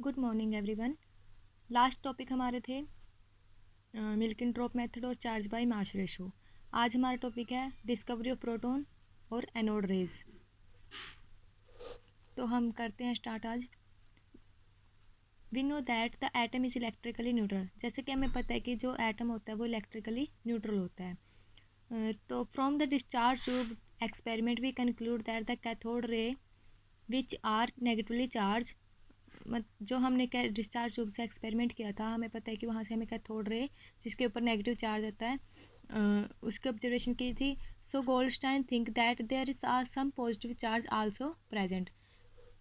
Good morning everyone. Last topic हमारे थे Millikan drop method और चार्ज बाय मास रेशो। आज हमारा टॉपिक है डिस्कवरी ऑफ प्रोटॉन और एनोड रेज। तो हम करते हैं स्टार्ट आज। We know that the atom is electrically neutral. जैसे कि हमें पता है कि जो एटम होता है वो इलेक्ट्रिकली न्यूट्रल होता है। तो from the discharge tube experiment we conclude that the cathode ray which are negatively charge, जो हमने क्या डिस्चार्ज ट्यूब से एक्सपेरिमेंट किया था, हमें पता है कि वहाँ से हमें कैथोड रे जिसके ऊपर नेगेटिव चार्ज आता है उसकी ऑब्जर्वेशन की थी। So Goldstein think that there is are some positive charge also present.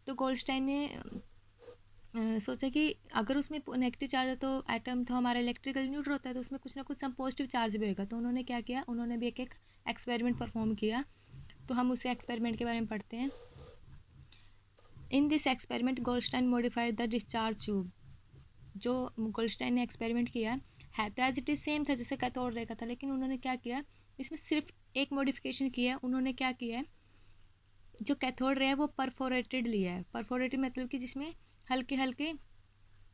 तो गोल्डस्टाइन ने सोचा कि अगर उसमें नेगेटिव चार्ज है तो एटम तो हमारा इलेक्ट्रिकल न्यूट्रल होता है, तो उसमें कुछ ना कुछ सम पॉजिटिव चार्ज भी होगा। तो उन्होंने क्या किया, उन्होंने भी एक एक्सपेरिमेंट परफॉर्म किया। तो हम उस एक्सपेरिमेंट के बारे में पढ़ते हैं। In this experiment Goldstein modified the discharge tube. जो गोल्डस्टाइन ने एक्सपेरिमेंट किया है तो एज इट इज़ सेम था जैसे कैथोड रे का था, लेकिन उन्होंने क्या किया, इसमें सिर्फ एक मॉडिफिकेशन किया है। उन्होंने क्या किया है, जो कैथोड रे है वो परफोरेटेड लिया है। परफोरेटेड मतलब कि जिसमें हल्के हल्के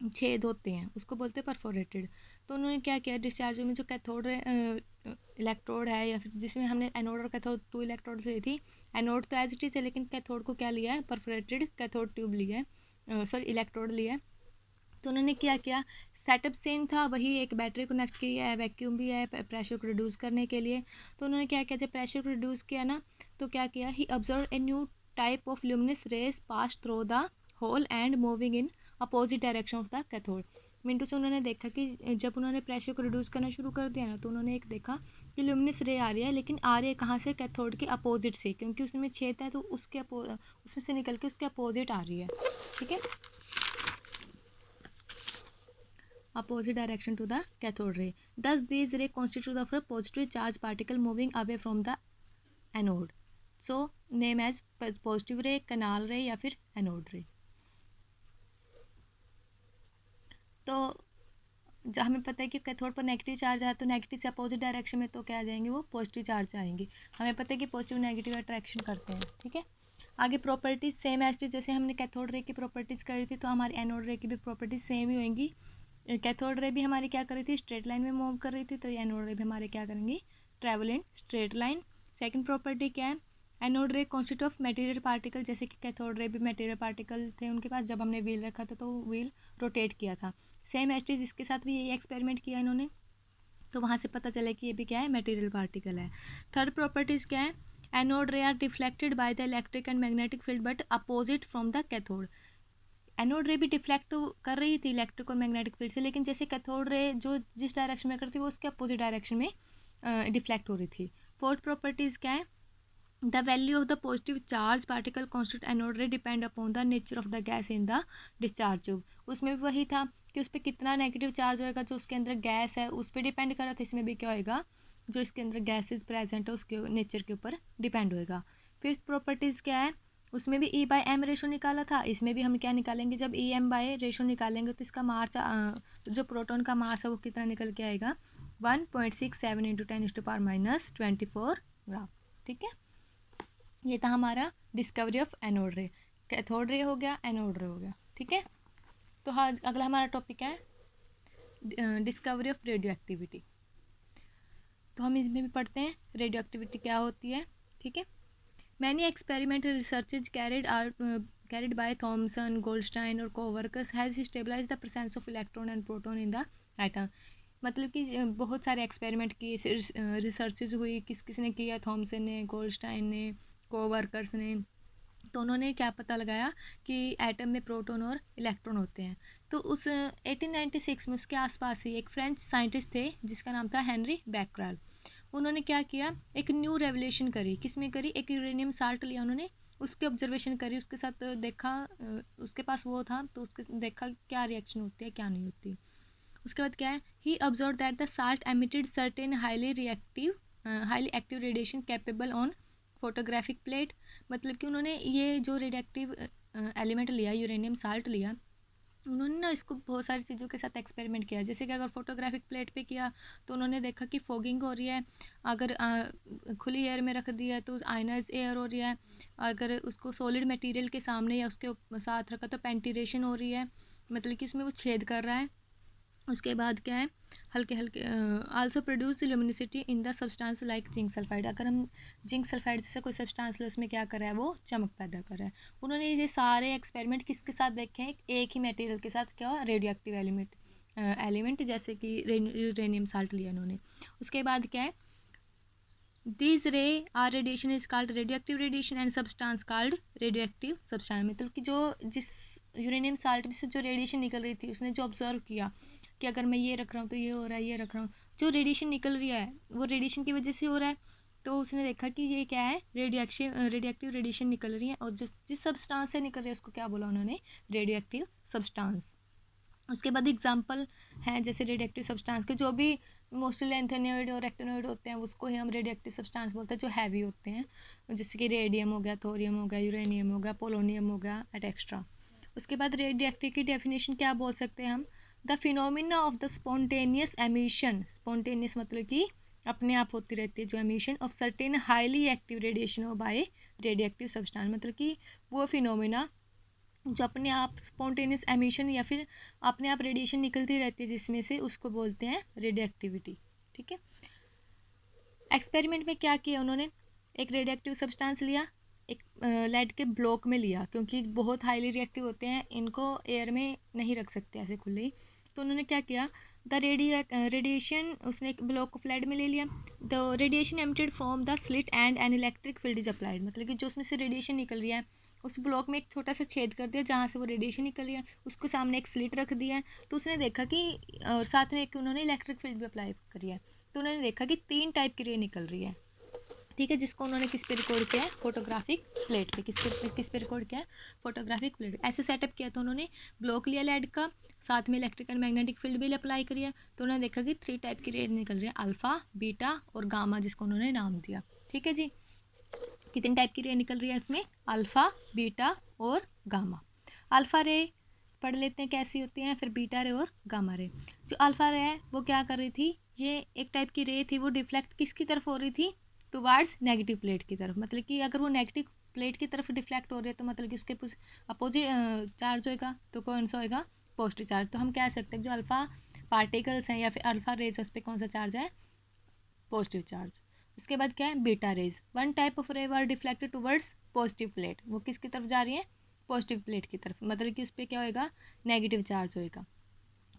छेद होते हैं, उसको बोलते हैं परफोरेटेड। तो उन्होंने क्या किया, डिस्चार्ज में जो कैथोड इलेक्ट्रोड है, या फिर जिसमें हमने एनोड और कैथोड 2 इलेक्ट्रोड ली थी। एनोड तो एज इट इज़ है, लेकिन कैथोड को क्या लिया है, परफोरेटेड कैथोड ट्यूब लिया है, सॉरी इलेक्ट्रोड लिया है। तो उन्होंने क्या किया, सेटअप सेम था, वही एक बैटरी कनेक्ट की है, वैक्यूम भी है प्रेशर को रिड्यूस करने के लिए। तो उन्होंने क्या किया, जब प्रेशर को रिड्यूस किया ना, तो क्या किया, he observe a new type of luminous rays pass through the hole and moving in opposite direction of the cathode. मिनटों से उन्होंने देखा कि जब उन्होंने प्रेशर को रिड्यूस करना शुरू कर दिया ना, तो उन्होंने एक देखा कि ल्यूमिनस रे आ रही है, लेकिन आ रही है कहाँ से, कैथोड के अपोजिट से, क्योंकि उसमें छेद है तो उसमें से निकल के उसके अपोजिट आ रही है। ठीक है, opposite direction to the cathode ray. Thus, these rays constitute of a positive charge particle moving away from the anode. So, name as positive ray, canal ray या फिर anode ray. तो जब हमें पता है कि कैथोड पर नेगेटिव चार्ज आया तो नेगेटिव से अपोजिट डायरेक्शन में तो क्या आ जाएंगे, वो पॉजिटिव चार्ज आएंगे। हमें पता है कि पॉजिटिव नेगेटिव अट्रैक्शन करते हैं। ठीक है, आगे प्रॉपर्टीज सेम एज जैसे हमने कैथोड रे की प्रॉपर्टीज करी थी, तो हमारी एनोड रे की भी प्रॉपर्टीज सेम ही होंगी। कैथोड रे भी हमारी क्या कर रही थी, स्ट्रेट लाइन में मूव कर रही थी, तो एनोड रे भी हमारे क्या करेंगी, travel in straight line. Second property क्या है, एनोड रे कॉन्स्टिट ऑफ मटेरियल पार्टिकल। जैसे कि कैथोड रे भी मटेरियल पार्टिकल थे उनके पास, जब हमने व्हील रखा था तो व्हील रोटेट किया था। सेम एस्टेज इसके साथ भी यही एक्सपेरिमेंट किया इन्होंने, तो वहाँ से पता चला कि ये भी क्या है, मटेरियल पार्टिकल है। थर्ड प्रॉपर्टीज़ क्या है, anode ray are deflected by the electric and magnetic field but opposite from the cathode. Anode ray भी डिफ्लेक्ट तो कर रही थी इलेक्ट्रिक और मैग्नेटिक फील्ड से, लेकिन जैसे कैथोड रे जो जिस डायरेक्शन में करती वो उसके अपोजिट डायरेक्शन में डिफ्लेक्ट हो रही थी। फोर्थ प्रॉपर्टीज़ क्या है, the value of the positive charge particle constitute anode ray depend upon the nature of the gas in the discharge tube. उसमें भी वही था कि उस पर कितना नेगेटिव चार्ज होएगा, जो उसके अंदर गैस है उस पर डिपेंड कर रहा था। इसमें भी क्या होएगा, जो इसके अंदर गैसेज प्रेजेंट है उसके नेचर के ऊपर डिपेंड होएगा। फिफ्थ प्रॉपर्टीज़ क्या है, उसमें भी ई बाय एम रेशो निकाला था, इसमें भी हम क्या निकालेंगे, जब ई एम बाय रेशो निकालेंगे तो इसका मास, जो प्रोटॉन का मास है वो कितना निकल के आएगा, 1.67 इंटू 10⁻⁻24 ग्राम। ठीक है, ये था हमारा डिस्कवरी ऑफ एनोड रे। कैथोड रे हो गया, एनोड रे हो गया। ठीक है, तो हाँ अगला हमारा टॉपिक है डिस्कवरी ऑफ रेडियो एक्टिविटी। तो हम इसमें भी पढ़ते हैं रेडियो एक्टिविटी क्या होती है। ठीक है, many experimental researches carried by Thomson, Goldstein और co-workers has stabilized the presence of electron and proton in the atom। मतलब कि बहुत सारे एक्सपेरिमेंट किए, रिसर्चेज हुई, किस किस ने किया, थॉमसन ने, गोल्डस्टाइन ने, को-वर्कर्स ने। तो उन्होंने क्या पता लगाया कि एटम में प्रोटॉन और इलेक्ट्रॉन होते हैं। तो उस 1896 में उसके आसपास ही एक फ्रेंच साइंटिस्ट थे जिसका नाम था हेनरी बैक्राल। उन्होंने क्या किया, एक न्यू रेवलेशन करी। किसमें करी, एक यूरेनियम साल्ट लिया उन्होंने, उसकी ऑब्जर्वेशन करी, उसके साथ देखा, उसके पास वो था तो उसके देखा क्या रिएक्शन होती है क्या नहीं होती। उसके बाद क्या है, he observe that the salt emitted certain highly active radiation capable on photographic plate. मतलब कि उन्होंने ये जो रेडिएक्टिव एलिमेंट लिया, यूरेनियम साल्ट लिया, उन्होंने ना इसको बहुत सारी चीज़ों के साथ एक्सपेरिमेंट किया। जैसे कि अगर फोटोग्राफिक प्लेट पे किया तो उन्होंने देखा कि फॉगिंग हो रही है, अगर खुली एयर में रख दिया तो आयनाइज एयर हो रही है, अगर उसको सॉलिड मटेरियल के सामने या उसके साथ रखा तो पेंटिरेशन हो रही है, मतलब कि उसमें वो छेद कर रहा है। उसके बाद क्या है, हल्के हल्के also produce luminosity in the substance like zinc sulphide. अगर हम जिंक सल्फाइड जैसे कोई सब्सटेंस ले, उसमें क्या कर रहा है, वो चमक पैदा कर रहा है। उन्होंने ये सारे एक्सपेरिमेंट किसके साथ देखे हैं, एक ही मटेरियल के साथ, क्या, रेडियोएक्टिव एलिमेंट जैसे कि यूरेनियम साल्ट लिया उन्होंने। उसके बाद क्या है, दिस रे R radiation is called radioactive radiation and substance called radioactive substance. मतलब कि जो जिस यूरेनियम साल्ट में से जो रेडिएशन निकल रही थी, उसने जो ऑब्जर्व किया कि अगर मैं ये रख रहा हूँ तो ये हो रहा है, ये रख रहा हूँ, जो रेडिएशन निकल रहा है वो रेडिएशन की वजह से हो रहा है। तो उसने देखा कि ये क्या है, रेडियोएक्टिव रेडिएशन निकल रही है, और जिस सब्सटेंस से निकल रही है उसको क्या बोला उन्होंने, रेडियोएक्टिव सब्सटेंस। उसके बाद एग्जाम्पल हैं जैसे रेडियोएक्टिव सब्सटेंस के, जो भी मोस्टली एंथेनोइड और एक्टिनोइड होते हैं उसको ही हम रेडियोएक्टिव सब्सटेंस बोलते हैं, जो हैवी होते हैं, जैसे कि रेडियम हो गया, थोरियम हो गया, यूरेनियम हो गया, पोलोनियम हो गया, एट एक्स्ट्रा। उसके बाद रेडियोएक्टिव की डेफिनेशन क्या बोल सकते हैं हम, the phenomena of the spontaneous emission. Spontaneous मतलब कि अपने आप होती रहती है, जो emission of certain highly active radiation by radioactive substance. मतलब कि वो फिनोमिना जो अपने आप स्पॉन्टेनियस एमिशन या फिर अपने आप रेडिएशन निकलती रहती है जिसमें से, उसको बोलते हैं रेडियो एक्टिविटी। ठीक है। एक्सपेरिमेंट में क्या किया उन्होंने, एक रेडियो एक्टिव सब्सटेंस लिया, एक लेड के ब्लॉक में लिया, क्योंकि बहुत हाईली रिएक्टिव होते हैं, इनको एयर में नहीं रख सकते ऐसे खुले ही। तो उन्होंने क्या किया, द रेडिएशन, उसने एक ब्लॉक ऑफ लेड में ले लिया, the radiation emitted from the slit and an electric field is applied. मतलब कि जो उसमें से रेडिएशन निकल रही है, उस ब्लॉक में एक छोटा सा छेद कर दिया जहाँ से वो रेडिएशन निकल रही है, उसको सामने एक स्लिट रख दिया है। तो उसने देखा कि साथ में एक उन्होंने इलेक्ट्रिक फील्ड भी अप्लाई करी है। तो उन्होंने देखा कि 3 टाइप की रे निकल रही है। ठीक है, जिसको उन्होंने किस पे रिकॉर्ड किया है, फोटोग्राफिक प्लेट पे। किस पे रिकॉर्ड किया है, फोटोग्राफिक प्लेट। ऐसे सेटअप किया था उन्होंने, ब्लॉक लिया लेड का, साथ में इलेक्ट्रिक एंड मैग्नेटिक फील्ड भी अप्लाई करिए। तो उन्होंने देखा कि 3 टाइप की रे निकल रही है, अल्फा, बीटा और गामा, जिसको उन्होंने नाम दिया। ठीक है जी, कितने टाइप की रे निकल रही है इसमें, अल्फा, बीटा और गामा। अल्फा रे पढ़ लेते हैं कैसी होती हैं, फिर बीटा रे और गामा रे। जो अल्फा रे है वो क्या कर रही थी, ये एक टाइप की रे थी, वो डिफ्लेक्ट किसकी तरफ हो रही थी, टुवार्ड्स नेगेटिव प्लेट की तरफ। मतलब कि अगर वो नेगेटिव प्लेट की तरफ डिफ्लेक्ट हो रही है तो मतलब कि उसके अपोजिट चार्ज होएगा, तो कौन सा होएगा, पॉजिटिव चार्ज। तो हम कह सकते हैं जो अल्फा पार्टिकल्स हैं या फिर अल्फा रेज, उस पर कौन सा चार्ज है, पॉजिटिव चार्ज। उसके बाद क्या है, beta raise, one type of रे वर डिफ्लेक्टेड टुवर्ड्स पॉजिटिव प्लेट। वो किसकी तरफ जा रही है, पॉजिटिव प्लेट की तरफ, मतलब कि उस पर क्या होएगा, नेगेटिव चार्ज होएगा।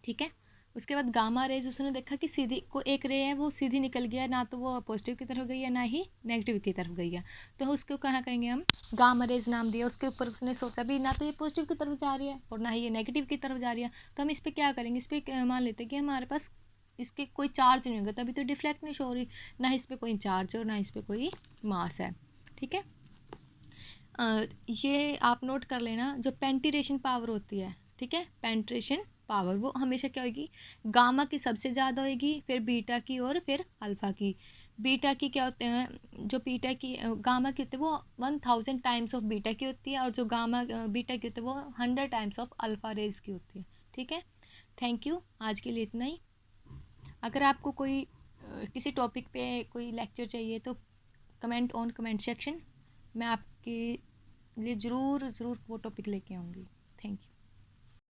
ठीक है। उसके बाद गामा रेज, उसने देखा कि सीधी को एक रे है वो सीधी निकल गया, ना तो वो पॉजिटिव की तरफ गई है ना ही नेगेटिव की तरफ गई है, तो उसको कहाँ कहेंगे हम, गामा रेज नाम दिया। उसके ऊपर उसने सोचा भी ना तो ये पॉजिटिव की तरफ जा रही है और ना ही ये नेगेटिव की तरफ जा रही है, तो हम इस पर क्या करेंगे, इस पर मान लेते हैं कि हमारे पास इसके कोई चार्ज नहीं होगा, तभी तो डिफ्लेक्ट नहीं हो रही, ना इस पर कोई चार्ज है और ना इस पर कोई मास है। ठीक है। ये आप नोट कर लेना, जो पेंटिरेशन पावर होती है, ठीक है, पेंट्रेशन पावर वो हमेशा क्या होगी, गामा की सबसे ज़्यादा होगी, फिर बीटा की और फिर अल्फ़ा की। बीटा की क्या होते हैं, जो बीटा की गामा की होती है वो 1000 टाइम्स ऑफ बीटा की होती है, और जो गामा बीटा की होती है वो 100 टाइम्स ऑफ अल्फ़ा रेज की होती है। ठीक है। थैंक यू, आज के लिए इतना ही। अगर आपको कोई किसी टॉपिक पे कोई लेक्चर चाहिए तो कमेंट ऑन कमेंट सेक्शन, मैं आपके लिए ज़रूर वो टॉपिक लेके आऊँगी। Thank you.